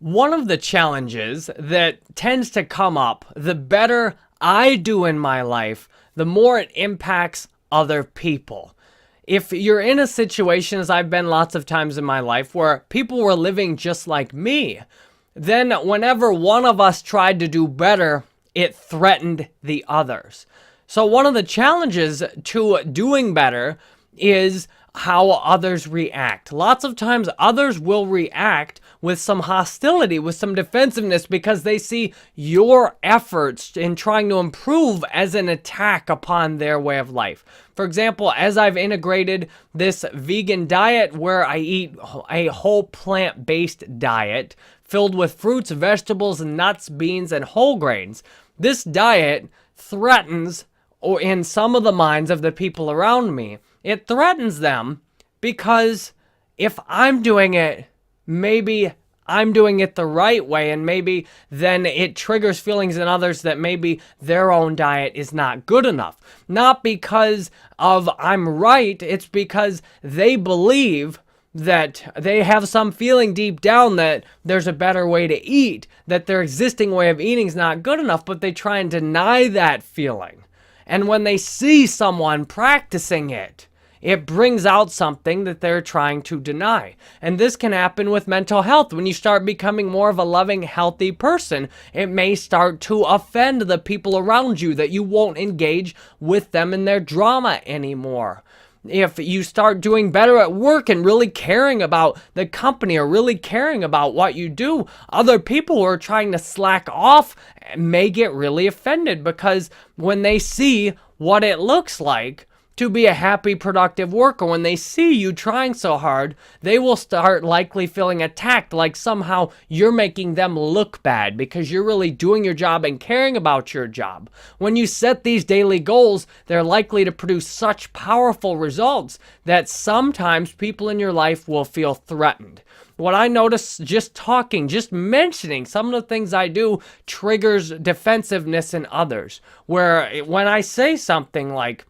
One of the challenges that tends to come up, the better I do in my life, the more it impacts other people. If you're in a situation, as I've been lots of times in my life, where people were living just like me, then whenever one of us tried to do better, it threatened the others. So one of the challenges to doing better is how others react. Lots of times others will react with some hostility, with some defensiveness, because they see your efforts in trying to improve as an attack upon their way of life. For example, as I've integrated this vegan diet where I eat a whole plant-based diet filled with fruits, vegetables, nuts, beans, and whole grains, this diet threatens, or in some of the minds of the people around me, it threatens them because if I'm doing it, maybe I'm doing it the right way, and maybe then it triggers feelings in others that maybe their own diet is not good enough. Not because of I'm right, it's because they believe that they have some feeling deep down that there's a better way to eat, that their existing way of eating is not good enough, but they try and deny that feeling. And when they see someone practicing it, it brings out something that they're trying to deny. And this can happen with mental health. When you start becoming more of a loving, healthy person, it may start to offend the people around you, that you won't engage with them in their drama anymore. If you start doing better at work and really caring about the company or really caring about what you do, other people who are trying to slack off may get really offended, because when they see what it looks like to be a happy, productive worker, when they see you trying so hard, they will start likely feeling attacked, like somehow you're making them look bad because you're really doing your job and caring about your job. When you set these daily goals, they're likely to produce such powerful results that sometimes people in your life will feel threatened. What I notice just talking, just mentioning some of the things I do triggers defensiveness in others, where when I say something like,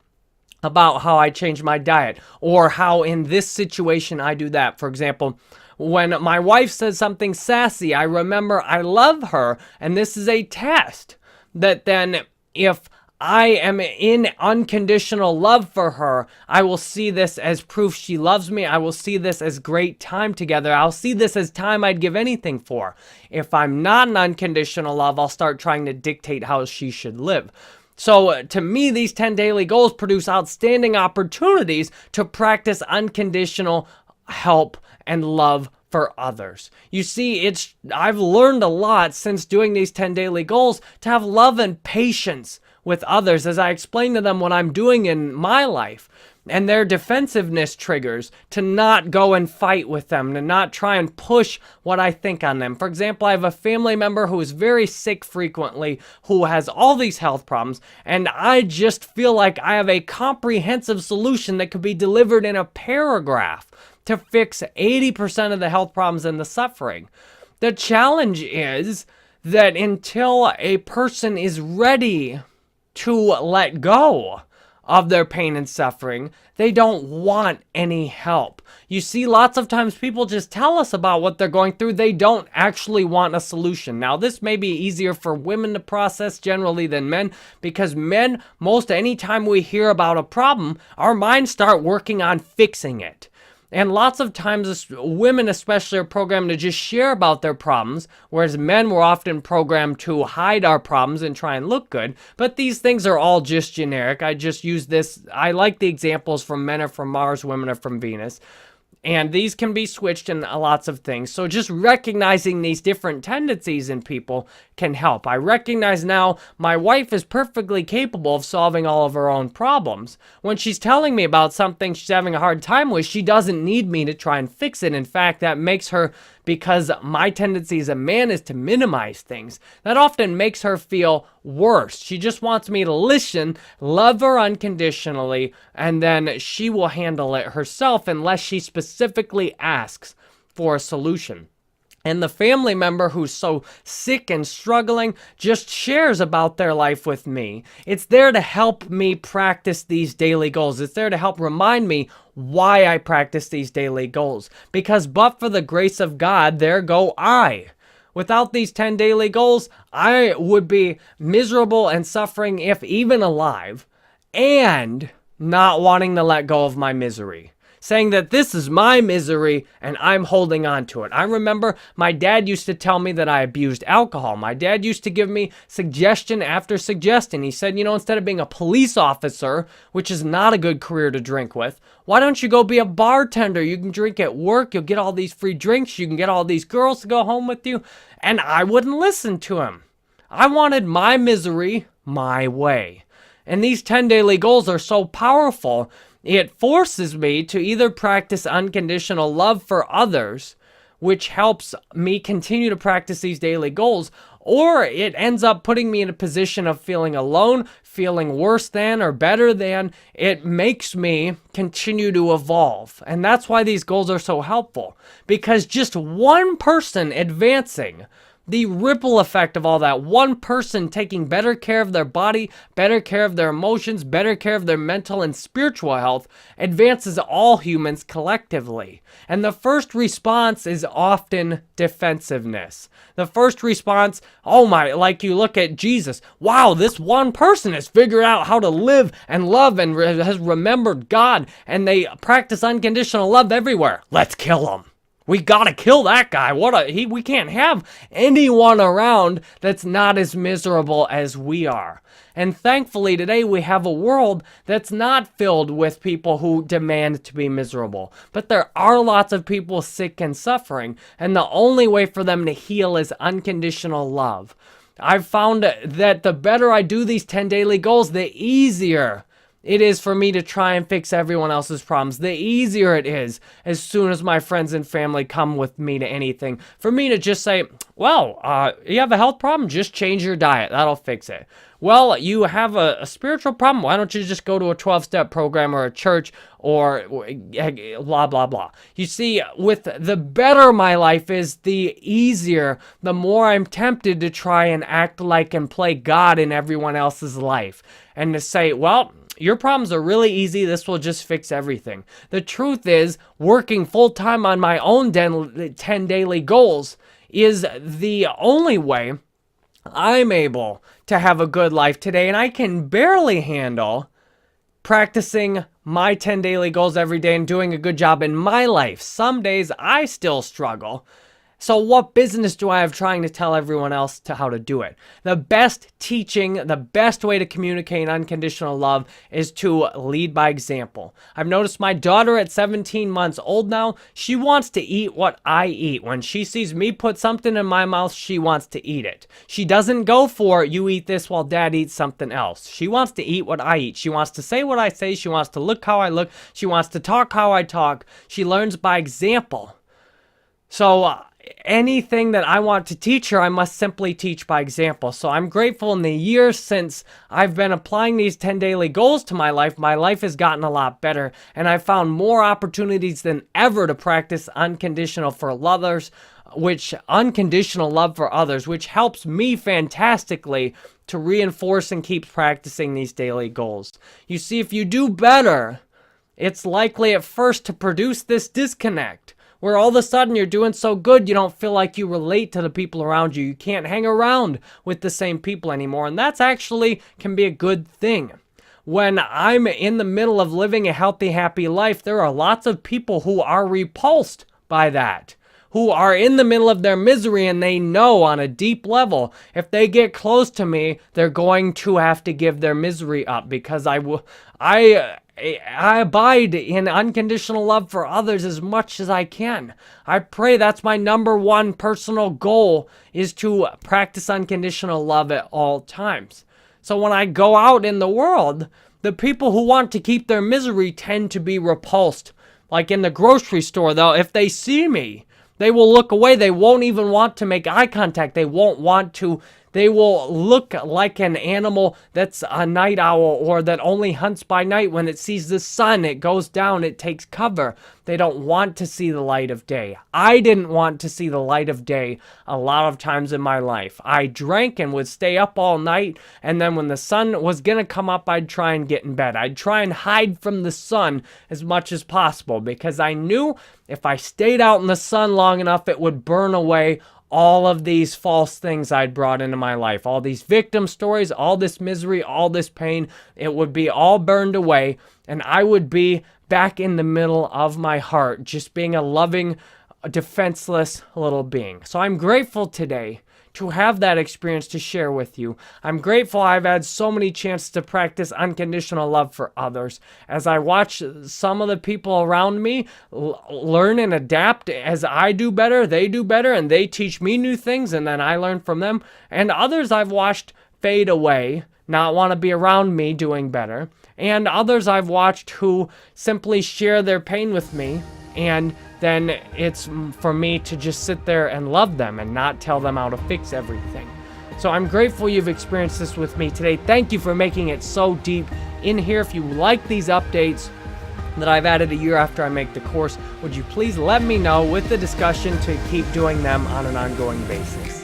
about how I change my diet, or how in this situation I do that. For example, when my wife says something sassy, I remember I love her, and this is a test that then if I am in unconditional love for her, I will see this as proof she loves me. I will see this as great time together. I'll see this as time I'd give anything for. If I'm not in unconditional love, I'll start trying to dictate how she should live. So to me, these 10 daily goals produce outstanding opportunities to practice unconditional help and love for others. You see, I've learned a lot since doing these 10 daily goals to have love and patience with others as I explain to them what I'm doing in my life. And their defensiveness triggers, to not go and fight with them, to not try and push what I think on them. For example, I have a family member who is very sick frequently, who has all these health problems, and I just feel like I have a comprehensive solution that could be delivered in a paragraph to fix 80% of the health problems and the suffering. The challenge is that until a person is ready to let go of their pain and suffering, they don't want any help. You see, lots of times people just tell us about what they're going through. They don't actually want a solution. Now, this may be easier for women to process generally than men, because men, most anytime we hear about a problem, our minds start working on fixing it. And lots of times, women especially are programmed to just share about their problems, whereas men were often programmed to hide our problems and try and look good. But these things are all just generic. I just use this. I like the examples from men are from Mars, women are from Venus. And these can be switched in lots of things. So just recognizing these different tendencies in people can help. I recognize now my wife is perfectly capable of solving all of her own problems. When she's telling me about something she's having a hard time with, she doesn't need me to try and fix it. In fact, that makes her, because my tendency as a man is to minimize things, that often makes her feel worse. She just wants me to listen, love her unconditionally, and then she will handle it herself unless she specifically asks for a solution. And the family member who's so sick and struggling just shares about their life with me. It's there to help me practice these daily goals. It's there to help remind me why I practice these daily goals. Because but for the grace of God, there go I. Without these 10 daily goals, I would be miserable and suffering if even alive, and not wanting to let go of my misery. Saying that this is my misery and I'm holding on to it. I remember my dad used to tell me that I abused alcohol. My dad used to give me suggestion after suggestion. He said, instead of being a police officer, which is not a good career to drink with, why don't you go be a bartender? You can drink at work. You'll get all these free drinks. You can get all these girls to go home with you. And I wouldn't listen to him. I wanted my misery my way. And these 10 daily goals are so powerful. It forces me to either practice unconditional love for others, which helps me continue to practice these daily goals, or it ends up putting me in a position of feeling alone, feeling worse than or better than. It makes me continue to evolve. And that's why these goals are so helpful, because just one person advancing, the ripple effect of all that, one person taking better care of their body, better care of their emotions, better care of their mental and spiritual health, advances all humans collectively. And the first response is often defensiveness. The first response, like you look at Jesus, wow, this one person has figured out how to live and love and has remembered God, and they practice unconditional love everywhere. Let's kill him. We gotta kill that guy. We can't have anyone around that's not as miserable as we are. And thankfully today we have a world that's not filled with people who demand to be miserable. But there are lots of people sick and suffering, and the only way for them to heal is unconditional love. I've found that the better I do these 10 daily goals, the easier it is for me to try and fix everyone else's problems. The easier it is, as soon as my friends and family come with me to anything, for me to just say, you have a health problem? Just change your diet. That'll fix it. Well, you have a spiritual problem? Why don't you just go to a 12-step program or a church or blah, blah, blah. You see, with the better my life is, the easier, the more I'm tempted to try and act like and play God in everyone else's life. And to say, your problems are really easy. This will just fix everything. The truth is, working full-time on my own 10 daily goals is the only way I'm able to have a good life today. And I can barely handle practicing my 10 daily goals every day and doing a good job in my life. Some days I still struggle. So what business do I have trying to tell everyone else how to do it? The best teaching, the best way to communicate unconditional love is to lead by example. I've noticed my daughter at 17 months old now, she wants to eat what I eat. When she sees me put something in my mouth, she wants to eat it. She doesn't go for, you eat this while dad eats something else. She wants to eat what I eat. She wants to say what I say. She wants to look how I look. She wants to talk how I talk. She learns by example. So, anything that I want to teach her, I must simply teach by example. So I'm grateful in the years since I've been applying these 10 daily goals to my life has gotten a lot better. And I've found more opportunities than ever to practice unconditional love for others, which helps me fantastically to reinforce and keep practicing these daily goals. You see, if you do better, it's likely at first to produce this disconnect, where all of a sudden you're doing so good you don't feel like you relate to the people around you. You can't hang around with the same people anymore, and that's actually can be a good thing. When I'm in the middle of living a healthy, happy life, there are lots of people who are repulsed by that, who are in the middle of their misery, and they know on a deep level, if they get close to me, they're going to have to give their misery up, because I abide in unconditional love for others as much as I can. I pray that's my number one personal goal, is to practice unconditional love at all times. So when I go out in the world, the people who want to keep their misery tend to be repulsed. Like in the grocery store, though, if they see me, they will look away. They won't even want to make eye contact. They will look like an animal that's a night owl, or that only hunts by night. When it sees the sun, it goes down, it takes cover. They don't want to see the light of day. I didn't want to see the light of day a lot of times in my life. I drank and would stay up all night, and then when the sun was going to come up, I'd try and get in bed. I'd try and hide from the sun as much as possible, because I knew if I stayed out in the sun long enough, it would burn away all of these false things I'd brought into my life, all these victim stories, all this misery, all this pain, it would be all burned away, and I would be back in the middle of my heart, just being a loving, defenseless little being. So I'm grateful today to have that experience to share with you. I'm grateful I've had so many chances to practice unconditional love for others. As I watch some of the people around me learn and adapt, as I do better, they do better, and they teach me new things, and then I learn from them. And others I've watched fade away, not want to be around me doing better. And others I've watched who simply share their pain with me, and then it's for me to just sit there and love them and not tell them how to fix everything. So I'm grateful you've experienced this with me today. Thank you for making it so deep in here. If you like these updates that I've added a year after I make the course, would you please let me know with the discussion to keep doing them on an ongoing basis.